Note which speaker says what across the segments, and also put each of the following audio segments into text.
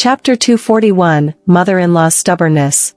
Speaker 1: Chapter 241, Mother-in-law's Stubbornness.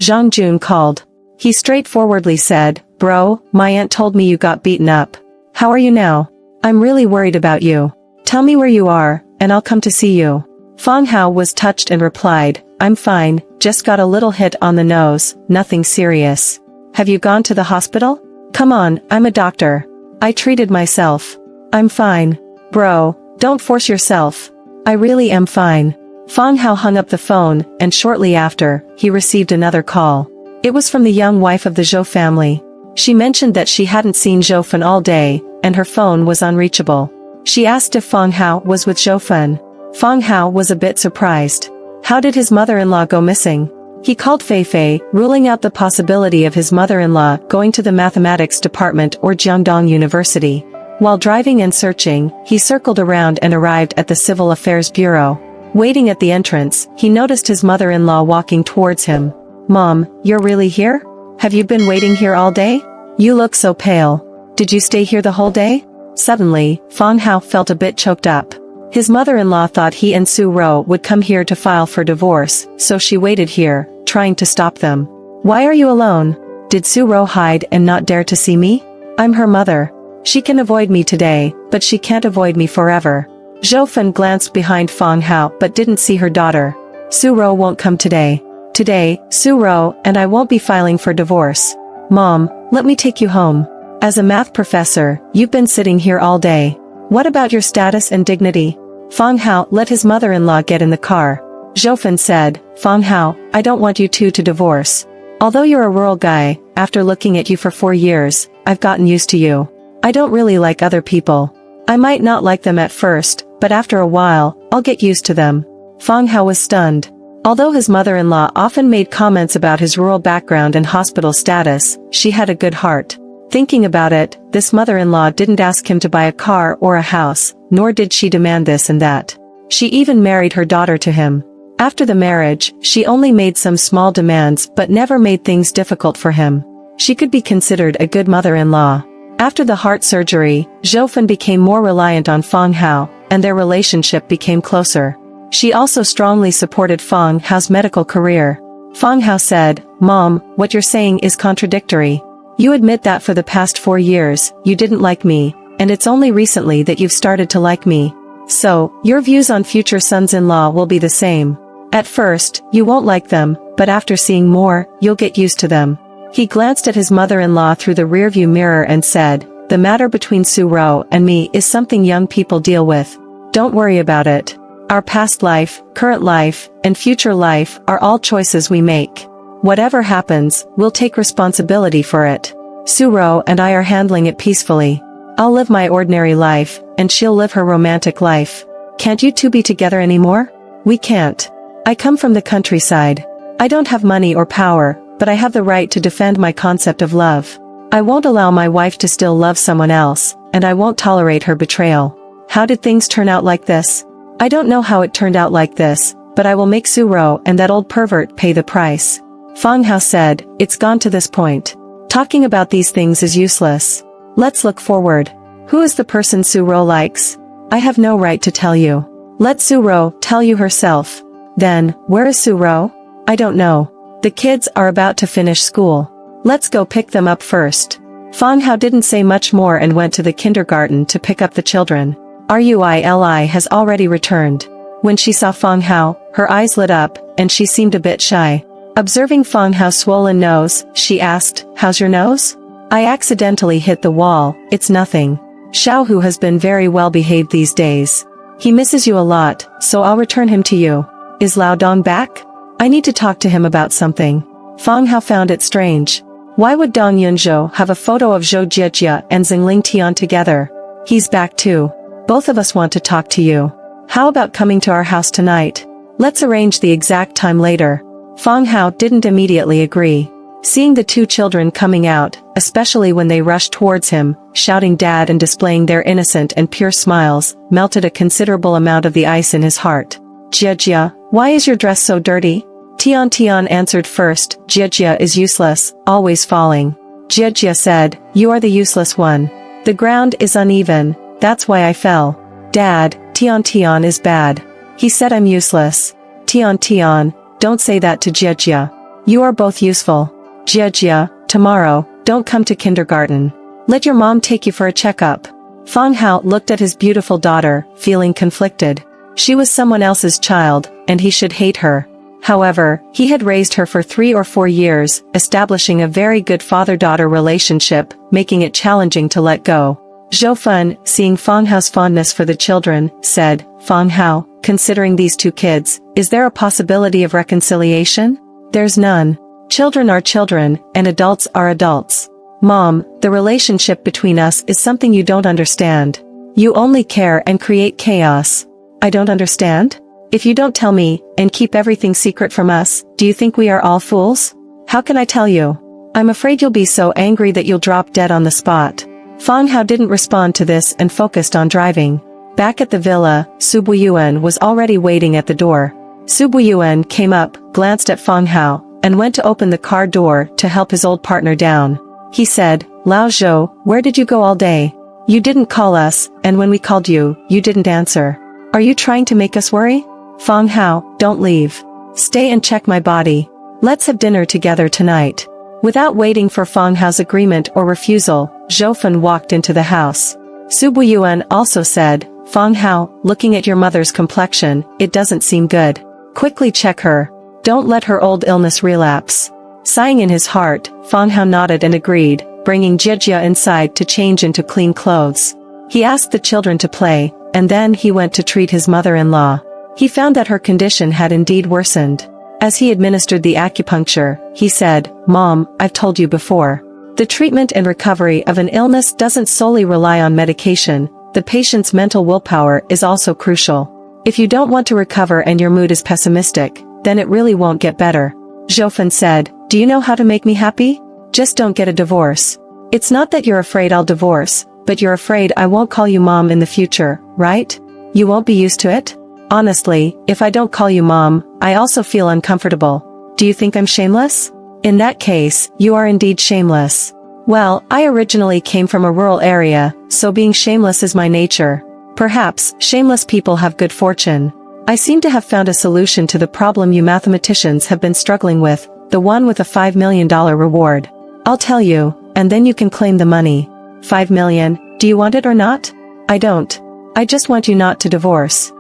Speaker 1: Zhang Jun called. He straightforwardly said, "Bro, my aunt told me you got beaten up. How are you now? I'm really worried about you. Tell me where you are, and I'll come to see you." Fang Hao was touched and replied, "I'm fine, just got a little hit on the nose, nothing serious." "Have you gone to the hospital?" "Come on, I'm a doctor. I treated myself. I'm fine." "Bro, don't force yourself. I really am fine." Fang Hao hung up the phone, and shortly after, he received another call. It was from the young wife of the Zhou family. She mentioned that she hadn't seen Zhou Fen all day, and her phone was unreachable. She asked if Fang Hao was with Zhou Fen. Fang Hao was a bit surprised. How did his mother-in-law go missing? He called Fei Fei, ruling out the possibility of his mother-in-law going to the mathematics department or Jiangdong University. While driving and searching, he circled around and arrived at the Civil Affairs Bureau. Waiting at the entrance, he noticed his mother-in-law walking towards him. "Mom, you're really here? Have you been waiting here all day? You look so pale. Did you stay here the whole day?" Suddenly, Fang Hao felt a bit choked up. His mother-in-law thought he and Su Ro would come here to file for divorce, so she waited here, trying to stop them. "Why are you alone? Did Su Ro hide and not dare to see me? I'm her mother. She can avoid me today, but she can't avoid me forever." Zhou Fen glanced behind Fang Hao but didn't see her daughter. "Su Ro won't come today. Today, Su Ro and I won't be filing for divorce. Mom, let me take you home. As a math professor, you've been sitting here all day. What about your status and dignity?" Fang Hao let his mother-in-law get in the car. Zhou Fen said, "Fang Hao, I don't want you two to divorce. Although you're a rural guy, after looking at you for 4 years, I've gotten used to you. I don't really like other people. I might not like them at first, but after a while, I'll get used to them." Fang Hao was stunned. Although his mother-in-law often made comments about his rural background and hospital status, she had a good heart. Thinking about it, this mother-in-law didn't ask him to buy a car or a house, nor did she demand this and that. She even married her daughter to him. After the marriage, she only made some small demands but never made things difficult for him. She could be considered a good mother-in-law. After the heart surgery, Zhou Fen became more reliant on Fang Hao, and their relationship became closer. She also strongly supported Fang Hao's medical career. Fang Hao said, "Mom, what you're saying is contradictory. You admit that for the past 4 years, you didn't like me, and it's only recently that you've started to like me. So, your views on future sons-in-law will be the same. At first, you won't like them, but after seeing more, you'll get used to them." He glanced at his mother-in-law through the rearview mirror and said, "The matter between Su Ro and me is something young people deal with. Don't worry about it. Our past life, current life, and future life are all choices we make. Whatever happens, we'll take responsibility for it. Su Ro and I are handling it peacefully. I'll live my ordinary life, and she'll live her romantic life. Can't you two be together anymore? We can't. I come from the countryside. I don't have money or power, but I have the right to defend my concept of love. I won't allow my wife to still love someone else, and I won't tolerate her betrayal. How did things turn out like this? I don't know how it turned out like this, but I will make Su Ro and that old pervert pay the price." Fang Hao said, "It's gone to this point. Talking about these things is useless. Let's look forward. Who is the person Su Ro likes? I have no right to tell you. Let Su Ro tell you herself. Then, where is Su Ro? I don't know. The kids are about to finish school. Let's go pick them up first." Fang Hao didn't say much more and went to the kindergarten to pick up the children. Ruili has already returned. When she saw Fang Hao, her eyes lit up, and she seemed a bit shy. Observing Fang Hao's swollen nose, she asked, "How's your nose?" "I accidentally hit the wall, it's nothing. Xiaohu has been very well behaved these days. He misses you a lot, so I'll return him to you. Is Lao Dong back? I need to talk to him about something." Fang Hao found it strange. Why would Dong Yunzhou have a photo of Zhou Jiejia and Zhengling Tian together? He's back too. Both of us want to talk to you. How about coming to our house tonight? Let's arrange the exact time later. Fang Hao didn't immediately agree. Seeing the two children coming out, especially when they rushed towards him, shouting "Dad" and displaying their innocent and pure smiles, melted a considerable amount of the ice in his heart. "Jiejia, why is your dress so dirty?" Tian answered first. "Jiejia is useless, always falling." Jiejia said, "You are the useless one. The ground is uneven, that's why I fell." "Dad, Tian is bad. He said I'm useless. Tian, don't say that to Yue Xia. You are both useful. Yue Xia, tomorrow, don't come to kindergarten. Let your mom take you for a checkup. Fang Hao looked at his beautiful daughter, feeling conflicted. She was someone else's child, and he should hate her. However, he had raised her for 3 or 4 years, establishing a very good father-daughter relationship, making it challenging to let go. Zhou Feng, seeing Fang Hao's fondness for the children, said, Fang Hao, considering these 2 kids, is there a possibility of reconciliation? There's none. Children are children, and adults are adults. Mom, the relationship between us is something you don't understand. You only care and create chaos. I don't understand? If you don't tell me, and keep everything secret from us, do you think we are all fools? How can I tell you? I'm afraid you'll be so angry that you'll drop dead on the spot. Fang Hao didn't respond to this and focused on driving. Back at the villa, Su Buiyuan was already waiting at the door. Su Buiyuan came up, glanced at Fang Hao, and went to open the car door to help his old partner down. He said, Lao Zhou, where did you go all day? You didn't call us, and when we called you, you didn't answer. Are you trying to make us worry? Fang Hao, don't leave. Stay and check my body. Let's have dinner together tonight. Without waiting for Fang Hao's agreement or refusal, Zhou Feng walked into the house. Su Buiyuan also said, Fang Hao, looking at your mother's complexion, it doesn't seem good. Quickly check her. Don't let her old illness relapse. Sighing in his heart, Fang Hao nodded and agreed, bringing Yue Xia inside to change into clean clothes. He asked the children to play, and then he went to treat his mother-in-law. He found that her condition had indeed worsened. As he administered the acupuncture, he said, Mom, I've told you before. The treatment and recovery of an illness doesn't solely rely on medication, the patient's mental willpower is also crucial. If you don't want to recover and your mood is pessimistic, then it really won't get better. Zhou Feng said, do you know how to make me happy? Just don't get a divorce. It's not that you're afraid I'll divorce, but you're afraid I won't call you Mom in the future, right? You won't be used to it? Honestly, if I don't call you Mom, I also feel uncomfortable. Do you think I'm shameless? In that case, you are indeed shameless. Well, I originally came from a rural area, so being shameless is my nature. Perhaps, shameless people have good fortune. I seem to have found a solution to the problem you mathematicians have been struggling with, the one with a $5 million reward. I'll tell you, and then you can claim the money. 5 million, do you want it or not? I don't. I just want you not to divorce.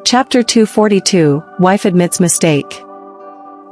Speaker 1: Chapter 242, Wife Admits Mistake.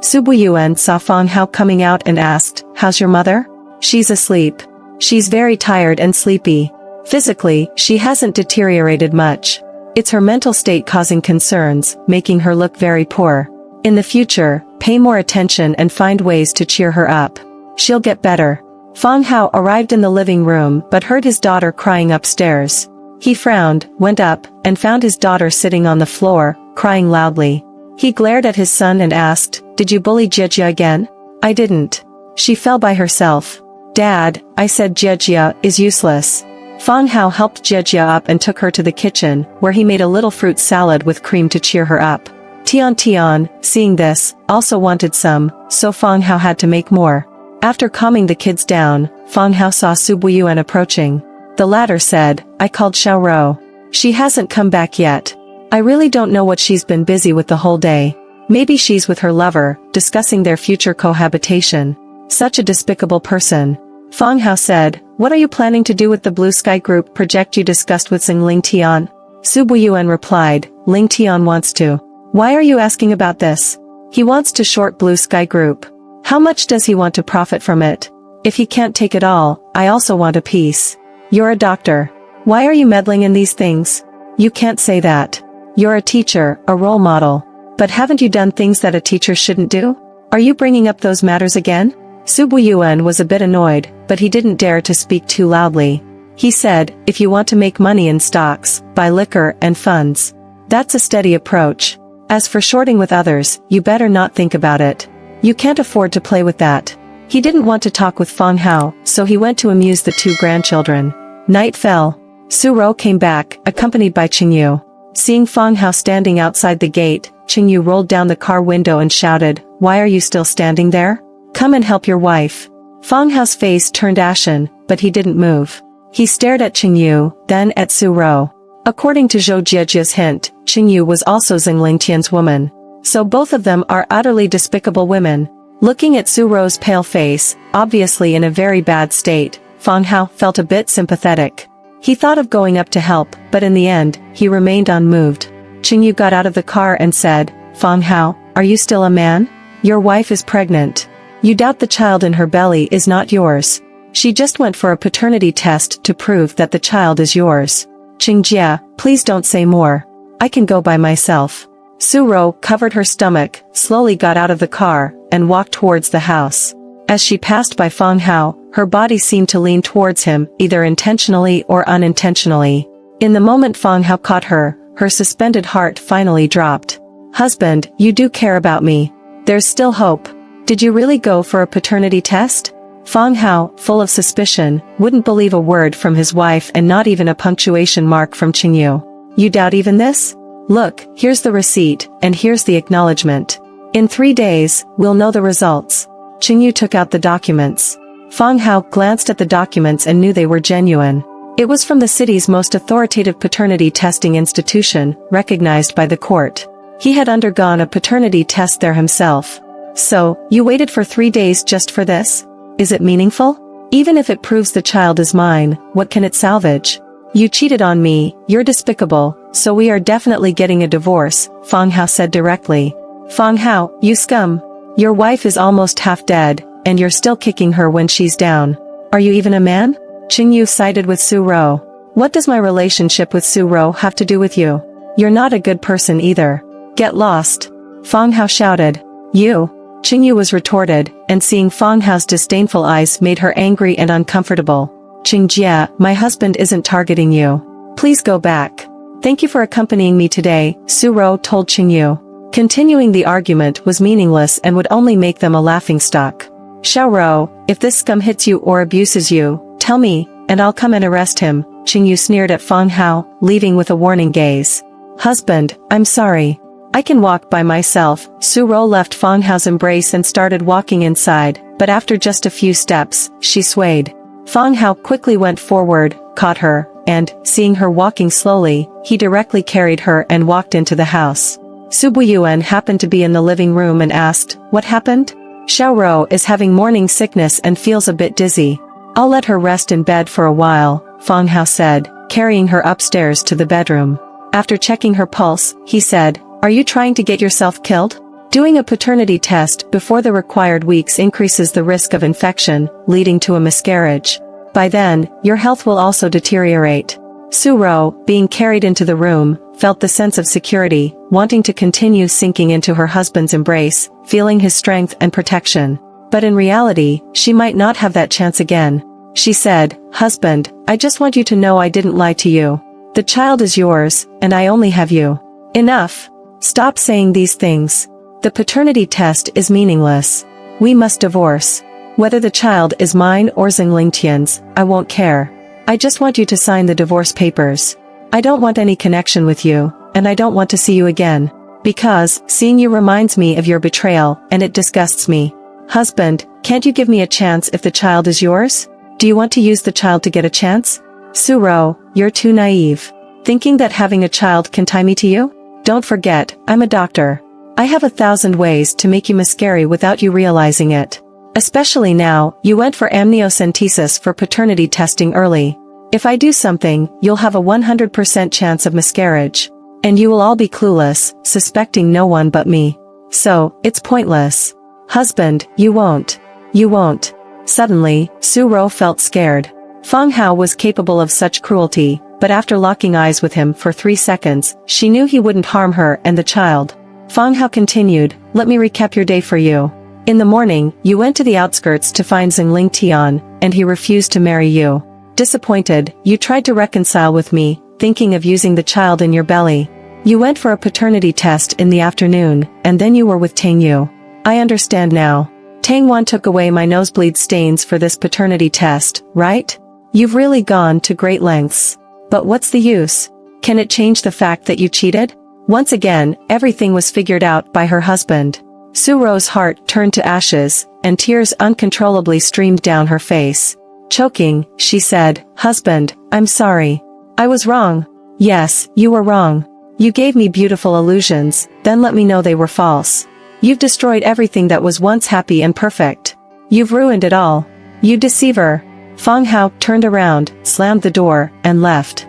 Speaker 1: Su Buiyuan saw Fang Hao coming out and asked, how's your mother? She's asleep. She's very tired and sleepy. Physically, she hasn't deteriorated much. It's her mental state causing concerns, making her look very poor. In the future, pay more attention and find ways to cheer her up. She'll get better. Fang Hao arrived in the living room but heard his daughter crying upstairs. He frowned, went up, and found his daughter sitting on the floor, crying loudly. He glared at his son and asked, did you bully Yue Xia again? I didn't. She fell by herself. Dad, I said Yue Xia is useless. Fang Hao helped Yue Xia up and took her to the kitchen, where he made a little fruit salad with cream to cheer her up. Tian, seeing this, also wanted some, so Fang Hao had to make more. After calming the kids down, Fang Hao saw Su Buiyuan approaching. The latter said, I called Xiao Rou. She hasn't come back yet. I really don't know what she's been busy with the whole day. Maybe she's with her lover, discussing their future cohabitation. Such a despicable person. Fang Hao said, what are you planning to do with the Blue Sky Group project you discussed with Ling Tian? Su Buiyuan replied, Ling Tian wants to. Why are you asking about this? He wants to short Blue Sky Group. How much does he want to profit from it? If he can't take it all, I also want a piece. You're a doctor. Why are you meddling in these things? You can't say that. You're a teacher, a role model. But haven't you done things that a teacher shouldn't do? Are you bringing up those matters again? Su Buiyuan was a bit annoyed, but he didn't dare to speak too loudly. He said, if you want to make money in stocks, buy liquor and funds. That's a steady approach. As for shorting with others, you better not think about it. You can't afford to play with that. He didn't want to talk with Fang Hao, so he went to amuse the 2 grandchildren. Night fell. Su Rou came back, accompanied by Qingyu. Seeing Fang Hao standing outside the gate, Qingyu rolled down the car window and shouted, why are you still standing there? Come and help your wife. Fang Hao's face turned ashen, but he didn't move. He stared at Qingyu, then at Su Rou. According to Zhou Jiejia's hint, Qingyu was also Zheng Lingtian's woman. So both of them are utterly despicable women. Looking at Su Rou's pale face, obviously in a very bad state, Fang Hao felt a bit sympathetic. He thought of going up to help, but in the end, he remained unmoved. Qingyu got out of the car and said, "Fang Hao, are you still a man? Your wife is pregnant. You doubt the child in her belly is not yours. She just went for a paternity test to prove that the child is yours. Qingjie, please don't say more. I can go by myself." Su Rou covered her stomach, slowly got out of the car, and walked towards the house. As she passed by Fang Hao, her body seemed to lean towards him, either intentionally or unintentionally. In the moment Fang Hao caught her, her suspended heart finally dropped. "Husband, you do care about me. There's still hope. Did you really go for a paternity test?" Fang Hao, full of suspicion, wouldn't believe a word from his wife and not even a punctuation mark from Qingyu. "You doubt even this? Look, here's the receipt, and here's the acknowledgement. In 3 days, we'll know the results." Qingyu took out the documents. Fang Hao glanced at the documents and knew they were genuine. It was from the city's most authoritative paternity testing institution, recognized by the court. He had undergone a paternity test there himself. "So, you waited for 3 days just for this? Is it meaningful? Even if it proves the child is mine, what can it salvage? You cheated on me, you're despicable, so we are definitely getting a divorce," Fang Hao said directly. "Fang Hao, you scum. Your wife is almost half dead, and you're still kicking her when she's down. Are you even a man?" Qingyu sided with Su Rou. "What does my relationship with Su Rou have to do with you? You're not a good person either. Get lost." Fang Hao shouted. "You?" Qingyu was retorted, and seeing Fang Hao's disdainful eyes made her angry and uncomfortable. "Qingjie, my husband isn't targeting you. Please go back. Thank you for accompanying me today," Su Rou told Qingyu. Continuing the argument was meaningless and would only make them a laughingstock. "Xiao Rou, if this scum hits you or abuses you, tell me, and I'll come and arrest him," Qingyu sneered at Fang Hao, leaving with a warning gaze. "Husband, I'm sorry. I can walk by myself." Su Rou left Fang Hao's embrace and started walking inside, but after just a few steps, she swayed. Fang Hao quickly went forward, caught her, and, seeing her walking slowly, he directly carried her and walked into the house. Su Buiyuan happened to be in the living room and asked, "What happened?" "Xiao Rou is having morning sickness and feels a bit dizzy. I'll let her rest in bed for a while," Fang Hao said, carrying her upstairs to the bedroom. After checking her pulse, he said, "Are you trying to get yourself killed? Doing a paternity test before the required weeks increases the risk of infection, leading to a miscarriage. By then, your health will also deteriorate." Su Rou, being carried into the room, felt the sense of security, wanting to continue sinking into her husband's embrace, feeling his strength and protection. But in reality, she might not have that chance again. She said, "Husband, I just want you to know I didn't lie to you. The child is yours, and I only have you. Enough. Stop saying these things. The paternity test is meaningless. We must divorce. Whether the child is mine or Zheng Lingtian's, I won't care. I just want you to sign the divorce papers. I don't want any connection with you, and I don't want to see you again. Because, seeing you reminds me of your betrayal, and it disgusts me. Husband, can't you give me a chance if the child is yours? Do you want to use the child to get a chance?" "Su Rou, you're too naive. Thinking that having a child can tie me to you? Don't forget, I'm a doctor. I have 1,000 ways to make you miscarry without you realizing it. Especially now, you went for amniocentesis for paternity testing early. If I do something, you'll have a 100% chance of miscarriage. And you will all be clueless, suspecting no one but me. So, it's pointless. Husband, you won't. You won't." Suddenly, Su Rou felt scared. Fang Hao was capable of such cruelty, but after locking eyes with him for 3 seconds, she knew he wouldn't harm her and the child. Fang Hao continued, "Let me recap your day for you. In the morning, you went to the outskirts to find Zheng Lingtian, and he refused to marry you. Disappointed, you tried to reconcile with me, thinking of using the child in your belly. You went for a paternity test in the afternoon, and then you were with Tang Yu. I understand now. Tang Wan took away my nosebleed stains for this paternity test, right? You've really gone to great lengths. But what's the use? Can it change the fact that you cheated?" Once again, everything was figured out by her husband. Su Rou's heart turned to ashes, and tears uncontrollably streamed down her face. Choking, she said, "Husband, I'm sorry. I was wrong. Yes, you were wrong. You gave me beautiful illusions, then let me know they were false. You've destroyed everything that was once happy and perfect. You've ruined it all. You deceiver. Fang Hao turned around, slammed the door, and left.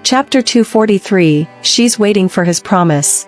Speaker 1: Chapter 243, She's Waiting for His Promise.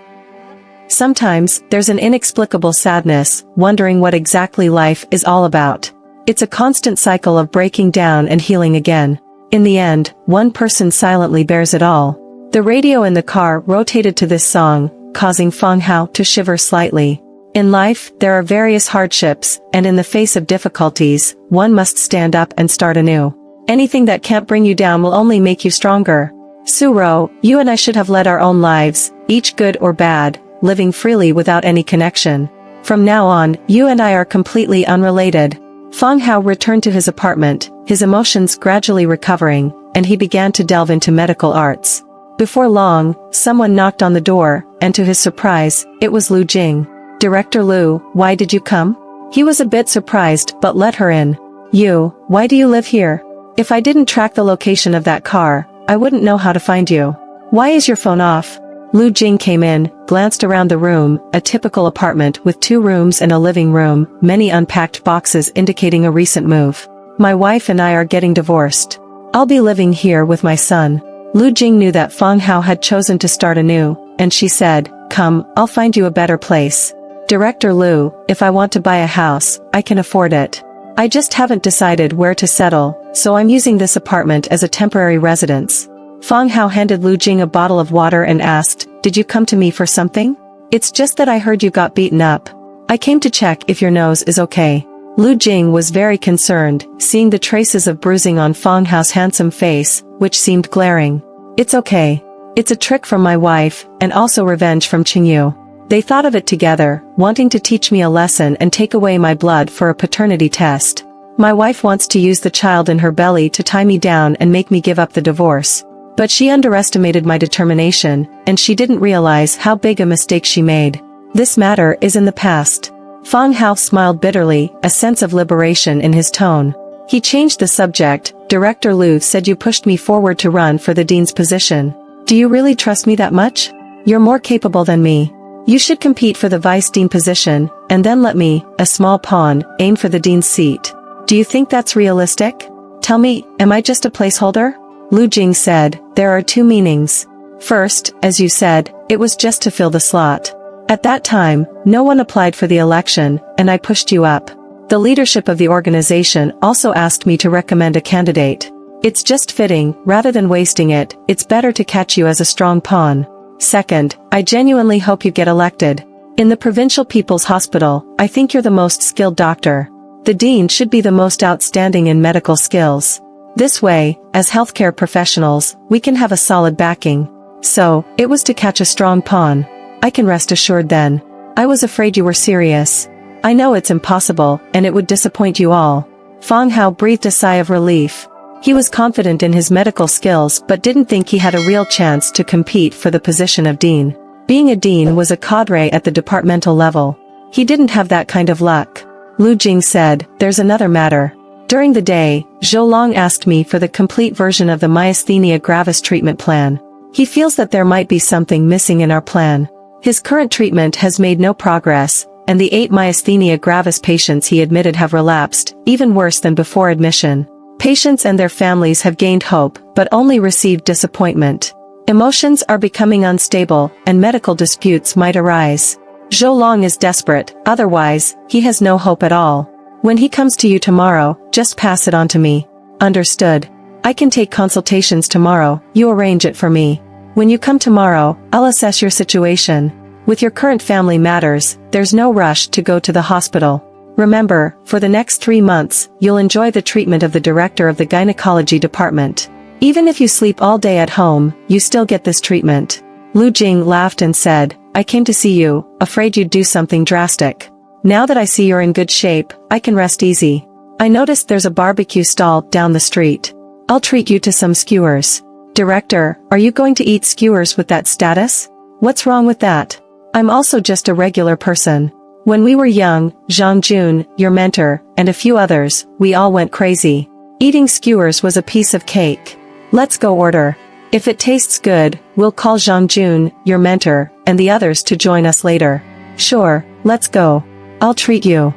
Speaker 1: Sometimes, there's an inexplicable sadness, wondering what exactly life is all about. It's a constant cycle of breaking down and healing again. In the end, one person silently bears it all. The radio in the car rotated to this song, causing Fang Hao to shiver slightly. In life, there are various hardships, and in the face of difficulties, one must stand up and start anew. Anything that can't bring you down will only make you stronger. Suro, you and I should have led our own lives, each good or bad, living freely without any connection. From now on, you and I are completely unrelated. Fang Hao returned to his apartment, his emotions gradually recovering, and he began to delve into medical arts. Before long, someone knocked on the door, and to his surprise, it was Lu Jing. Director Lu, why did you come? He was a bit surprised but let her in. You, why do you live here? If I didn't track the location of that car, I wouldn't know how to find you. Why is your phone off? Lu Jing came in, glanced around the room, a typical apartment with 2 rooms and a living room, many unpacked boxes indicating a recent move. My wife and I are getting divorced. I'll be living here with my son. Lu Jing knew that Fang Hao had chosen to start anew, and she said, Come, I'll find you a better place. Director Lu, if I want to buy a house, I can afford it. I just haven't decided where to settle, so I'm using this apartment as a temporary residence. Fang Hao handed Lu Jing a bottle of water and asked, Did you come to me for something? It's just that I heard you got beaten up. I came to check if your nose is okay. Lu Jing was very concerned, seeing the traces of bruising on Fang Hao's handsome face, which seemed glaring. It's okay. It's a trick from my wife, and also revenge from Qingyu. They thought of it together, wanting to teach me a lesson and take away my blood for a paternity test. My wife wants to use the child in her belly to tie me down and make me give up the divorce. But she underestimated my determination, and she didn't realize how big a mistake she made. This matter is in the past. Fang Hao smiled bitterly, a sense of liberation in his tone. He changed the subject. Director Lu said you pushed me forward to run for the dean's position. Do you really trust me that much? You're more capable than me. You should compete for the vice dean position, and then let me, a small pawn, aim for the dean's seat. Do you think that's realistic? Tell me, am I just a placeholder? Lu Jing said, there are 2 meanings. First, as you said, it was just to fill the slot. At that time, no one applied for the election, and I pushed you up. The leadership of the organization also asked me to recommend a candidate. It's just fitting, rather than wasting it, it's better to catch you as a strong pawn. Second, I genuinely hope you get elected. In the Provincial People's Hospital, I think you're the most skilled doctor. The dean should be the most outstanding in medical skills. This way, as healthcare professionals, we can have a solid backing. So, it was to catch a strong pawn. I can rest assured then. I was afraid you were serious. I know it's impossible, and it would disappoint you all. Fang Hao breathed a sigh of relief. He was confident in his medical skills but didn't think he had a real chance to compete for the position of dean. Being a dean was a cadre at the departmental level. He didn't have that kind of luck. Lu Jing said, there's another matter. During the day, Zhou Long asked me for the complete version of the myasthenia gravis treatment plan. He feels that there might be something missing in our plan. His current treatment has made no progress, and the 8 myasthenia gravis patients he admitted have relapsed, even worse than before admission. Patients and their families have gained hope, but only received disappointment. Emotions are becoming unstable, and medical disputes might arise. Zhou Long is desperate, otherwise, he has no hope at all. When he comes to you tomorrow, just pass it on to me. Understood. I can take consultations tomorrow, you arrange it for me. When you come tomorrow, I'll assess your situation. With your current family matters, there's no rush to go to the hospital. Remember, for the next 3 months, you'll enjoy the treatment of the director of the gynecology department. Even if you sleep all day at home, you still get this treatment. Lu Jing laughed and said, I came to see you, afraid you'd do something drastic. Now that I see you're in good shape, I can rest easy. I noticed there's a barbecue stall down the street. I'll treat you to some skewers. Director, are you going to eat skewers with that status? What's wrong with that? I'm also just a regular person. When we were young, Zhang Jun, your mentor, and a few others, we all went crazy. Eating skewers was a piece of cake. Let's go order. If it tastes good, we'll call Zhang Jun, your mentor, and the others to join us later. Sure, let's go. I'll treat you.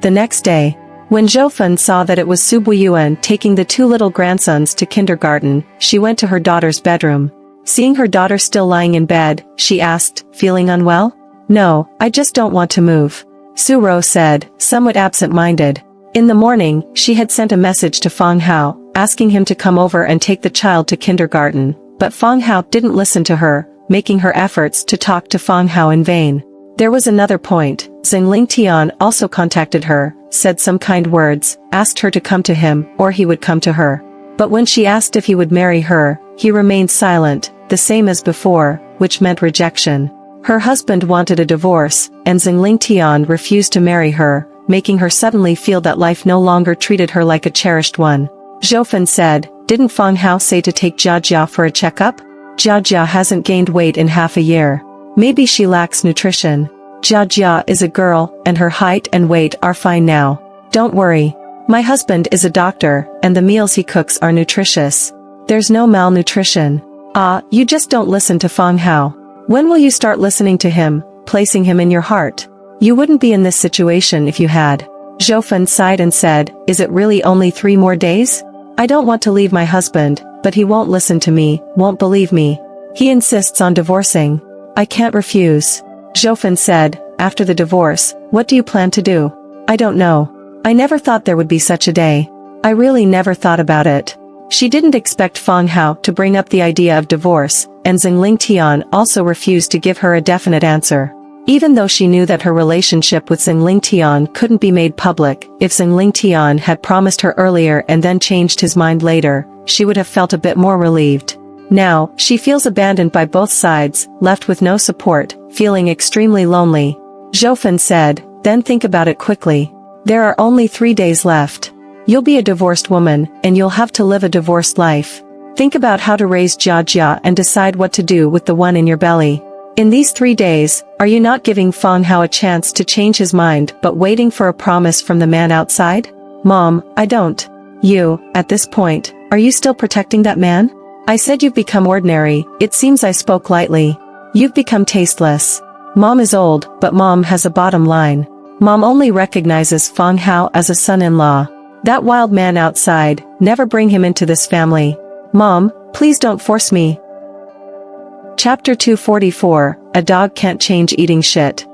Speaker 1: The next day, when Zhou Fen saw that it was Su Buiyuan taking the two little grandsons to kindergarten, she went to her daughter's bedroom. Seeing her daughter still lying in bed, she asked, feeling unwell? No, I just don't want to move. Su Ro said, somewhat absent-minded. In the morning, she had sent a message to Fang Hao, asking him to come over and take the child to kindergarten, but Fang Hao didn't listen to her, making her efforts to talk to Fang Hao in vain. There was another point. Xingling Tian also contacted her, said some kind words, asked her to come to him, or he would come to her. But when she asked if he would marry her, he remained silent, the same as before, which meant rejection. Her husband wanted a divorce, and Xingling Tian refused to marry her, making her suddenly feel that life no longer treated her like a cherished one. Zhou Fen said, didn't Fang Hao say to take Jia Jia for a checkup? Jia Jia hasn't gained weight in half a year. Maybe she lacks nutrition. Jia Jia is a girl, and her height and weight are fine now. Don't worry. My husband is a doctor, and the meals he cooks are nutritious. There's no malnutrition. You just don't listen to Fang Hao. When will you start listening to him, placing him in your heart? You wouldn't be in this situation if you had. Zhou Fen sighed and said, is it really only 3 more days? I don't want to leave my husband, but he won't listen to me, won't believe me. He insists on divorcing. I can't refuse. Zhou Fen said, after the divorce, what do you plan to do? I don't know. I never thought there would be such a day. I really never thought about it. She didn't expect Fang Hao to bring up the idea of divorce, and Xingling Tian also refused to give her a definite answer. Even though she knew that her relationship with Xingling Tian couldn't be made public, if Xingling Tian had promised her earlier and then changed his mind later, she would have felt a bit more relieved. Now, she feels abandoned by both sides, left with no support, feeling extremely lonely. Zhou Fen said, then think about it quickly. There are only 3 days left. You'll be a divorced woman, and you'll have to live a divorced life. Think about how to raise Jia Jia and decide what to do with the one in your belly. In these 3 days, are you not giving Fang Hao a chance to change his mind but waiting for a promise from the man outside? Mom, I don't. You, at this point, are you still protecting that man? I said you've become ordinary, it seems I spoke lightly. You've become tasteless. Mom is old, but Mom has a bottom line. Mom only recognizes Fang Hao as a son-in-law. That wild man outside, never bring him into this family. Mom, please don't force me. Chapter 244, A Dog Can't Change Eating Shit.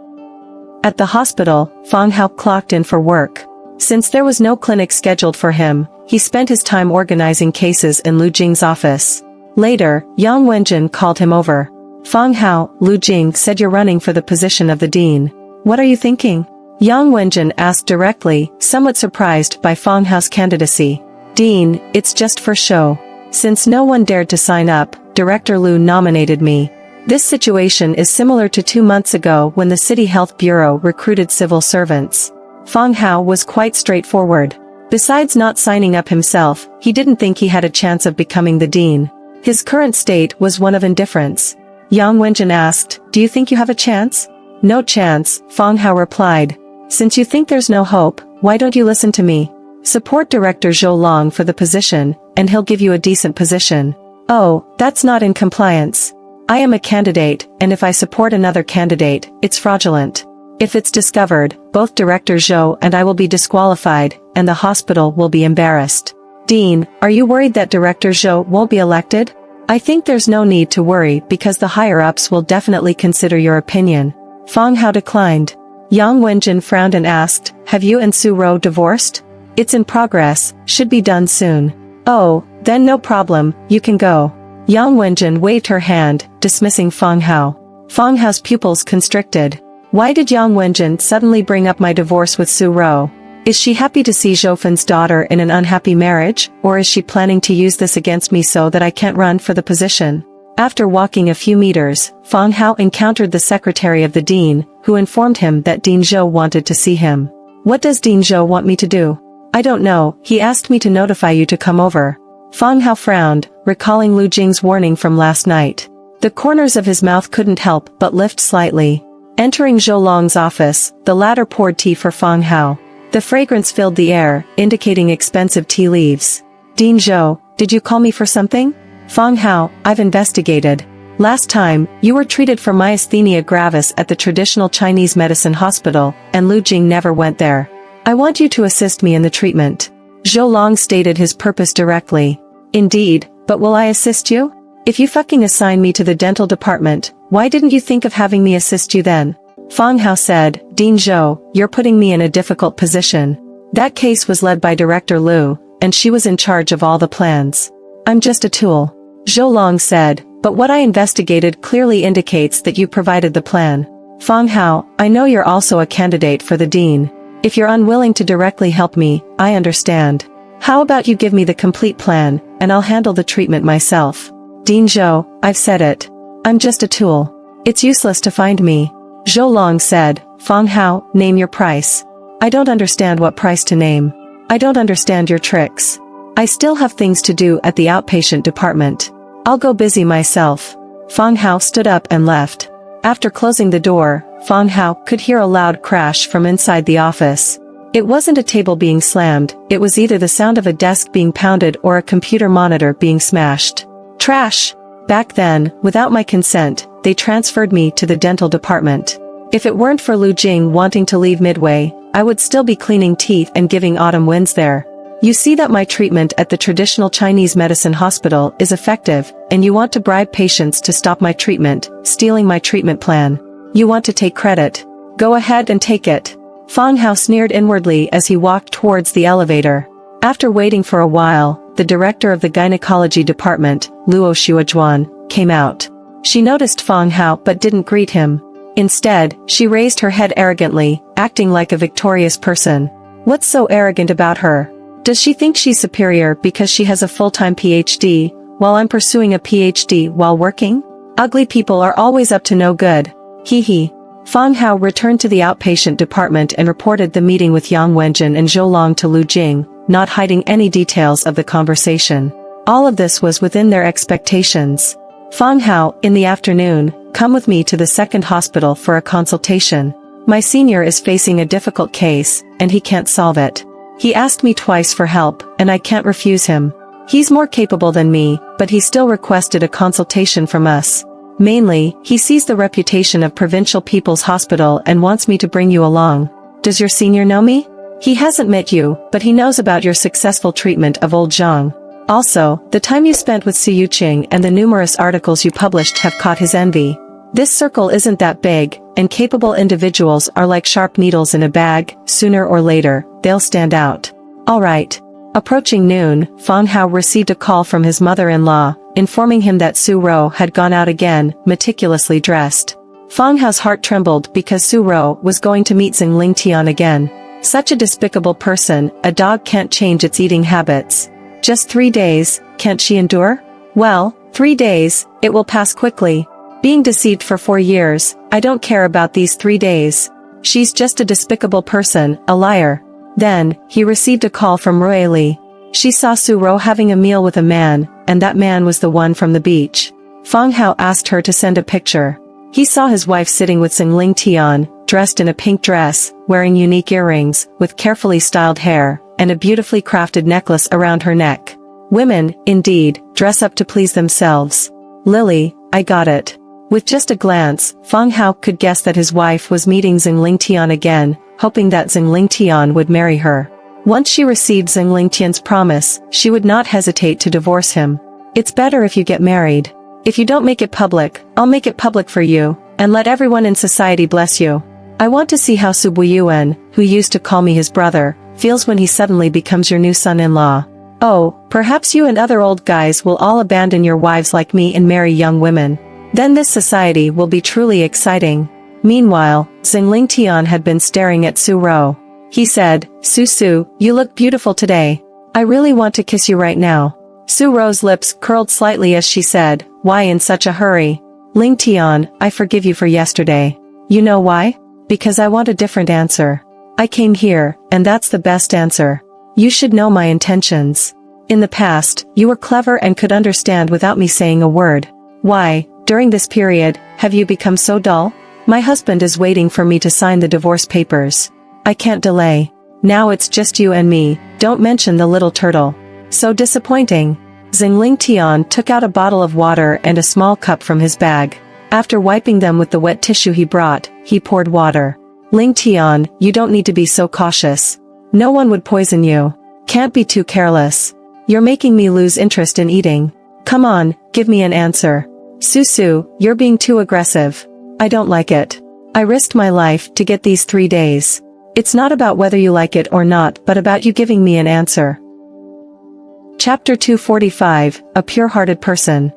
Speaker 1: At the hospital, Fang Hao clocked in for work. Since there was no clinic scheduled for him, he spent his time organizing cases in Lu Jing's office. Later, Yang Wenjin called him over. Fang Hao, Lu Jing said you're running for the position of the dean. What are you thinking? Yang Wenjin asked directly, somewhat surprised by Fang Hao's candidacy. Dean, it's just for show. Since no one dared to sign up, Director Lu nominated me. This situation is similar to 2 months ago when the City Health Bureau recruited civil servants. Fang Hao was quite straightforward. Besides not signing up himself, he didn't think he had a chance of becoming the dean. His current state was one of indifference. Yang Wenjin asked, do you think you have a chance? No chance, Fang Hao replied. Since you think there's no hope, why don't you listen to me? Support Director Zhou Long for the position, and he'll give you a decent position. Oh, that's not in compliance. I am a candidate, and if I support another candidate, it's fraudulent. If it's discovered, both Director Zhou and I will be disqualified, and the hospital will be embarrassed. Dean, are you worried that Director Zhou won't be elected? I think there's no need to worry because the higher-ups will definitely consider your opinion. Fang Hao declined. Yang Wenjin frowned and asked, have you and Su Ro divorced? It's in progress, should be done soon. Oh, then no problem, you can go. Yang Wenjin waved her hand, dismissing Fang Hao. Fang Hao's pupils constricted. Why did Yang Wenjin suddenly bring up my divorce with Su Ro? Is she happy to see Zhou Fen's daughter in an unhappy marriage, or is she planning to use this against me so that I can't run for the position? After walking a few meters, Fang Hao encountered the secretary of the dean, who informed him that Dean Zhou wanted to see him. What does Dean Zhou want me to do? I don't know, he asked me to notify you to come over. Fang Hao frowned, recalling Lu Jing's warning from last night. The corners of his mouth couldn't help but lift slightly. Entering Zhou Long's office, the latter poured tea for Fang Hao. The fragrance filled the air, indicating expensive tea leaves. Dean Zhou, did you call me for something? Fang Hao, I've investigated. Last time, you were treated for myasthenia gravis at the traditional Chinese medicine hospital, and Lu Jing never went there. I want you to assist me in the treatment. Zhou Long stated his purpose directly. Indeed, but will I assist you? If you fucking assign me to the dental department, why didn't you think of having me assist you then? Fang Hao said, Dean Zhou, you're putting me in a difficult position. That case was led by Director Lu, and she was in charge of all the plans. I'm just a tool. Zhou Long said, but what I investigated clearly indicates that you provided the plan. Fang Hao, I know you're also a candidate for the dean. If you're unwilling to directly help me, I understand. How about you give me the complete plan, and I'll handle the treatment myself. Dean Zhou, I've said it. I'm just a tool. It's useless to find me. Zhou Long said, Fang Hao, name your price. I don't understand what price to name. I don't understand your tricks. I still have things to do at the outpatient department. I'll go busy myself. Fang Hao stood up and left. After closing the door, Fang Hao could hear a loud crash from inside the office. It wasn't a table being slammed, it was either the sound of a desk being pounded or a computer monitor being smashed. Trash! Back then, without my consent, they transferred me to the dental department. If it weren't for Lu Jing wanting to leave midway, I would still be cleaning teeth and giving autumn winds there. You see that my treatment at the traditional Chinese medicine hospital is effective, and you want to bribe patients to stop my treatment, stealing my treatment plan. You want to take credit. Go ahead and take it. Fang Hao sneered inwardly as he walked towards the elevator. After waiting for a while, the director of the gynecology department, Luo Xuajuan, came out. She noticed Fang Hao but didn't greet him. Instead, she raised her head arrogantly, acting like a victorious person. What's so arrogant about her? Does she think she's superior because she has a full-time PhD, while I'm pursuing a PhD while working? Ugly people are always up to no good. Hee hee. Fang Hao returned to the outpatient department and reported the meeting with Yang Wenjin and Zhou Long to Lu Jing, not hiding any details of the conversation. All of this was within their expectations. Fang Hao, in the afternoon, come with me to the second hospital for a consultation. My senior is facing a difficult case, and he can't solve it. He asked me twice for help, and I can't refuse him. He's more capable than me, but he still requested a consultation from us. Mainly, he sees the reputation of Provincial People's Hospital and wants me to bring you along. Does your senior know me? He hasn't met you, but he knows about your successful treatment of old Zhang. Also, the time you spent with Su Yuqing and the numerous articles you published have caught his envy. This circle isn't that big, and capable individuals are like sharp needles in a bag, sooner or later, they'll stand out. Alright. Approaching noon, Fang Hao received a call from his mother-in-law, informing him that Su Ro had gone out again, meticulously dressed. Fang Hao's heart trembled because Su Ro was going to meet Xingling Tian again. Such a despicable person, a dog can't change its eating habits. Just 3 days, can't she endure? Well, 3 days, it will pass quickly. Being deceived for 4 years, I don't care about these 3 days. She's just a despicable person, a liar. Then, he received a call from Rui Li. She saw Su Ro having a meal with a man, and that man was the one from the beach. Fang Hao asked her to send a picture. He saw his wife sitting with Xingling Tian, dressed in a pink dress, wearing unique earrings, with carefully styled hair, and a beautifully crafted necklace around her neck. Women, indeed, dress up to please themselves. Lily, I got it. With just a glance, Fang Hao could guess that his wife was meeting Xingling Tian again, hoping that Xingling Tian would marry her. Once she received Xingling Tian's promise, she would not hesitate to divorce him. It's better if you get married. If you don't make it public, I'll make it public for you, and let everyone in society bless you. I want to see how Su Buiyuan, who used to call me his brother, feels when he suddenly becomes your new son-in-law. Oh, perhaps you and other old guys will all abandon your wives like me and marry young women. Then this society will be truly exciting. Meanwhile, Xingling Tian had been staring at Su Ro. He said, Su, you look beautiful today. I really want to kiss you right now. Su Ro's lips curled slightly as she said, why in such a hurry? Ling Tian, I forgive you for yesterday. You know why? Because I want a different answer. I came here, and that's the best answer. You should know my intentions. In the past, you were clever and could understand without me saying a word. Why, during this period, have you become so dull? My husband is waiting for me to sign the divorce papers. I can't delay. Now it's just you and me, don't mention the little turtle. So disappointing. Xingling Tian took out a bottle of water and a small cup from his bag. After wiping them with the wet tissue he brought, he poured water. Ling Tian, you don't need to be so cautious. No one would poison you. Can't be too careless. You're making me lose interest in eating. Come on, give me an answer. Su, you're being too aggressive. I don't like it. I risked my life to get these 3 days. It's not about whether you like it or not, but about you giving me an answer. Chapter 245, A Pure-Hearted Person.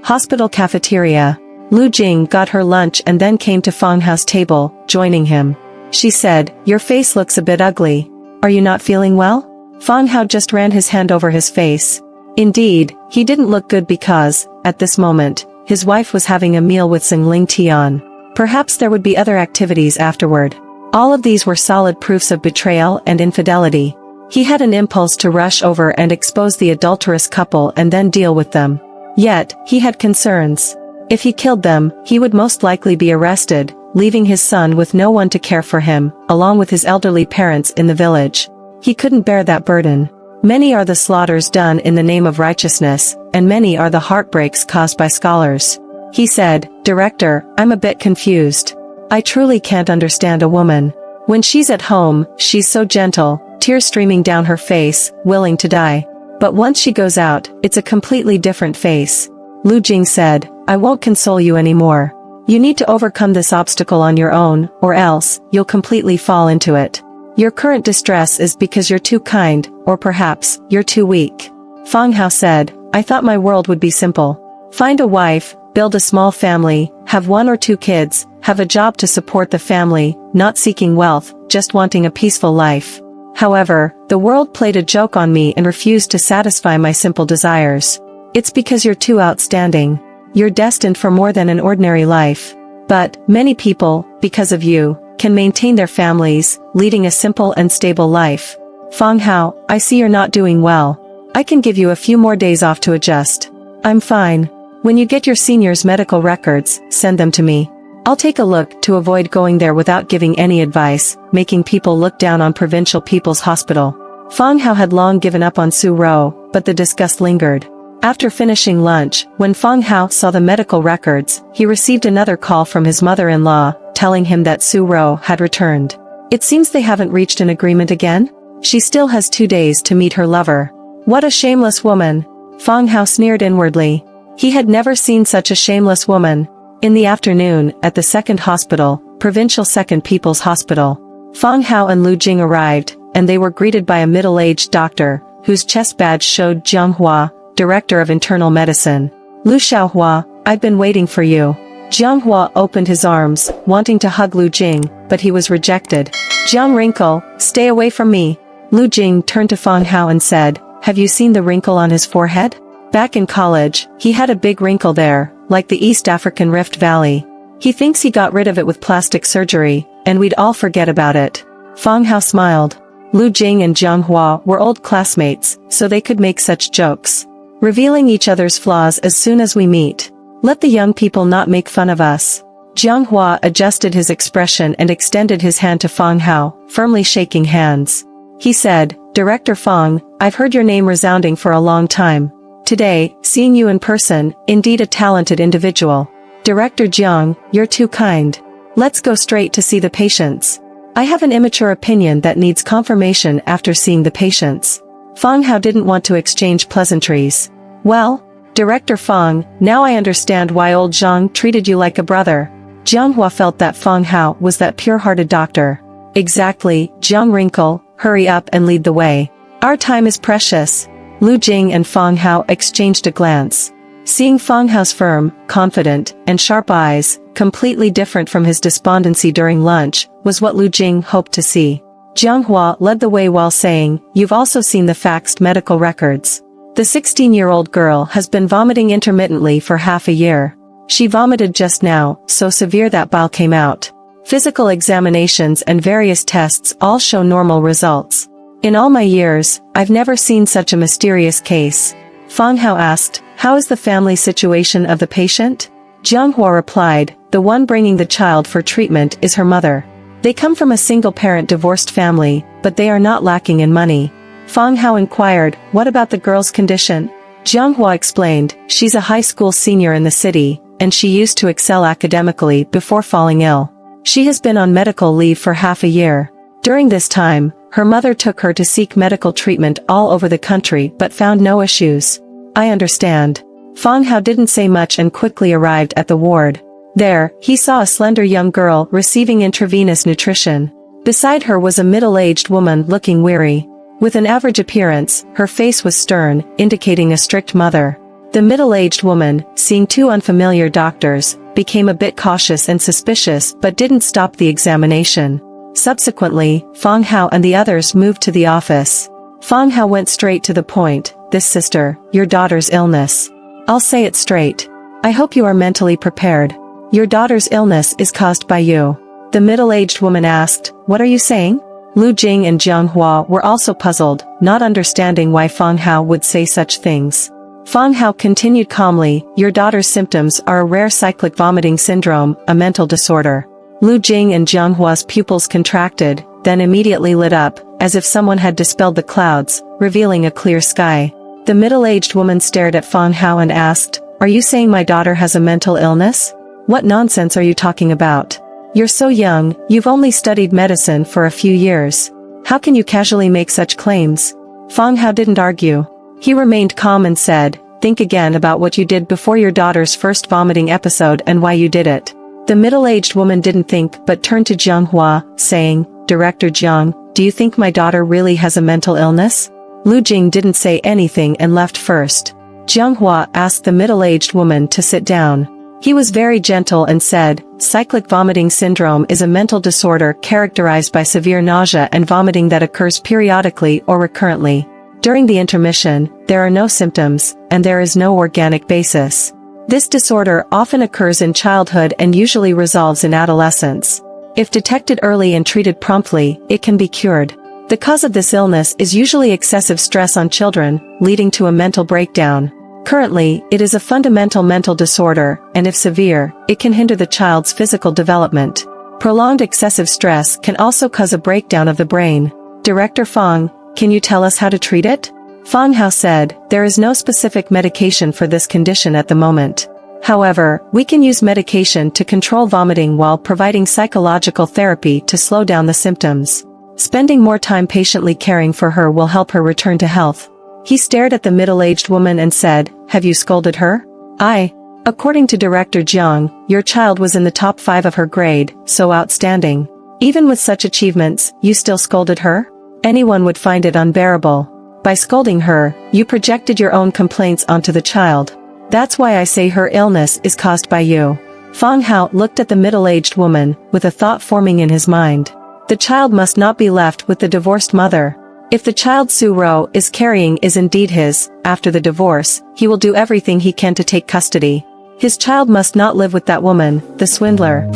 Speaker 1: Hospital cafeteria. Lu Jing got her lunch and then came to Fang Hao's table, joining him. She said, your face looks a bit ugly. Are you not feeling well? Fang Hao just ran his hand over his face. Indeed, he didn't look good because, at this moment, his wife was having a meal with Xingling Tian. Perhaps there would be other activities afterward. All of these were solid proofs of betrayal and infidelity. He had an impulse to rush over and expose the adulterous couple and then deal with them. Yet, he had concerns. If he killed them, he would most likely be arrested, leaving his son with no one to care for him, along with his elderly parents in the village. He couldn't bear that burden. Many are the slaughters done in the name of righteousness, and many are the heartbreaks caused by scholars. He said, Director, I'm a bit confused. I truly can't understand a woman. When she's at home, she's so gentle, tears streaming down her face, willing to die. But once she goes out, it's a completely different face. Lu Jing said, I won't console you anymore. You need to overcome this obstacle on your own, or else, you'll completely fall into it. Your current distress is because you're too kind, or perhaps, you're too weak. Fang Hao said, I thought my world would be simple. Find a wife, build a small family, have 1 or 2 kids, have a job to support the family, not seeking wealth, just wanting a peaceful life. However, the world played a joke on me and refused to satisfy my simple desires. It's because you're too outstanding. You're destined for more than an ordinary life. But, many people, because of you, can maintain their families, leading a simple and stable life. Fang Hao, I see you're not doing well. I can give you a few more days off to adjust. I'm fine. When you get your senior's medical records, send them to me. I'll take a look to avoid going there without giving any advice, making people look down on provincial people's hospital. Fang Hao had long given up on Su Ro, but the disgust lingered. After finishing lunch, when Fang Hao saw the medical records, he received another call from his mother-in-law, telling him that Su Ro had returned. It seems they haven't reached an agreement again? She still has 2 days to meet her lover. What a shameless woman! Fang Hao sneered inwardly. He had never seen such a shameless woman. In the afternoon, at the second hospital, Provincial Second People's Hospital, Fang Hao and Lu Jing arrived, and they were greeted by a middle-aged doctor, whose chest badge showed Jiang Hua, Director of Internal Medicine. Lu Xiaohua, I've been waiting for you. Jiang Hua opened his arms, wanting to hug Lu Jing, but he was rejected. Jiang wrinkle, stay away from me. Lu Jing turned to Fang Hao and said, have you seen the wrinkle on his forehead? Back in college, he had a big wrinkle there, like the East African Rift Valley. He thinks he got rid of it with plastic surgery, and we'd all forget about it. Fang Hao smiled. Lu Jing and Jiang Hua were old classmates, so they could make such jokes. Revealing each other's flaws as soon as we meet. Let the young people not make fun of us. Jiang Hua adjusted his expression and extended his hand to Fang Hao, firmly shaking hands. He said, Director Fang, I've heard your name resounding for a long time. Today, seeing you in person, indeed a talented individual. Director Jiang, you're too kind. Let's go straight to see the patients. I have an immature opinion that needs confirmation after seeing the patients. Fang Hao didn't want to exchange pleasantries. Well, Director Fang, now I understand why old Zhang treated you like a brother. Jiang Hua felt that Fang Hao was that pure-hearted doctor. Exactly, Jiang wrinkle, hurry up and lead the way. Our time is precious. Lu Jing and Fang Hao exchanged a glance. Seeing Fang Hao's firm, confident, and sharp eyes, completely different from his despondency during lunch, was what Lu Jing hoped to see. Jiang Hua led the way while saying, you've also seen the faxed medical records. The 16-year-old girl has been vomiting intermittently for half a year. She vomited just now, so severe that bile came out. Physical examinations and various tests all show normal results. In all my years, I've never seen such a mysterious case. Fang Hao asked, how is the family situation of the patient? Jiang Hua replied, the one bringing the child for treatment is her mother. They come from a single-parent divorced family, but they are not lacking in money. Fang Hao inquired, what about the girl's condition? Jiang Hua explained, she's a high school senior in the city, and she used to excel academically before falling ill. She has been on medical leave for half a year. During this time, her mother took her to seek medical treatment all over the country but found no issues. I understand. Fang Hao didn't say much and quickly arrived at the ward. There, he saw a slender young girl receiving intravenous nutrition. Beside her was a middle-aged woman looking weary. With an average appearance, her face was stern, indicating a strict mother. The middle-aged woman, seeing two unfamiliar doctors, became a bit cautious and suspicious but didn't stop the examination. Subsequently, Fang Hao and the others moved to the office. Fang Hao went straight to the point, "This sister, your daughter's illness. I'll say it straight. I hope you are mentally prepared. Your daughter's illness is caused by you." The middle-aged woman asked, "What are you saying?" Lu Jing and Jiang Hua were also puzzled, not understanding why Fang Hao would say such things. Fang Hao continued calmly, "Your daughter's symptoms are a rare cyclic vomiting syndrome, a mental disorder." Lu Jing and Jiang Hua's pupils contracted, then immediately lit up, as if someone had dispelled the clouds, revealing a clear sky. The middle-aged woman stared at Fang Hao and asked, "Are you saying my daughter has a mental illness? What nonsense are you talking about? You're so young, you've only studied medicine for a few years. How can you casually make such claims?" Fang Hao didn't argue. He remained calm and said, "Think again about what you did before your daughter's first vomiting episode and why you did it." The middle-aged woman didn't think but turned to Jiang Hua, saying, "Director Jiang, do you think my daughter really has a mental illness?" Lu Jing didn't say anything and left first. Jiang Hua asked the middle-aged woman to sit down. He was very gentle and said, "Cyclic vomiting syndrome is a mental disorder characterized by severe nausea and vomiting that occurs periodically or recurrently. During the intermission, there are no symptoms, and there is no organic basis. This disorder often occurs in childhood and usually resolves in adolescence. If detected early and treated promptly, it can be cured. The cause of this illness is usually excessive stress on children, leading to a mental breakdown. Currently, it is a fundamental mental disorder, and if severe, it can hinder the child's physical development. Prolonged excessive stress can also cause a breakdown of the brain. Director Fang, can you tell us how to treat it?" Fang Hao said, "There is no specific medication for this condition at the moment. However, we can use medication to control vomiting while providing psychological therapy to slow down the symptoms. Spending more time patiently caring for her will help her return to health." He stared at the middle-aged woman and said, "Have you scolded her?" According to Director Jiang, your child was in the top 5 of her grade, so outstanding. Even with such achievements, you still scolded her? Anyone would find it unbearable. By scolding her, you projected your own complaints onto the child. That's why I say her illness is caused by you." Fang Hao looked at the middle-aged woman, with a thought forming in his mind. The child must not be left with the divorced mother. If the child Su Ro is carrying is indeed his, after the divorce, he will do everything he can to take custody. His child must not live with that woman, the swindler.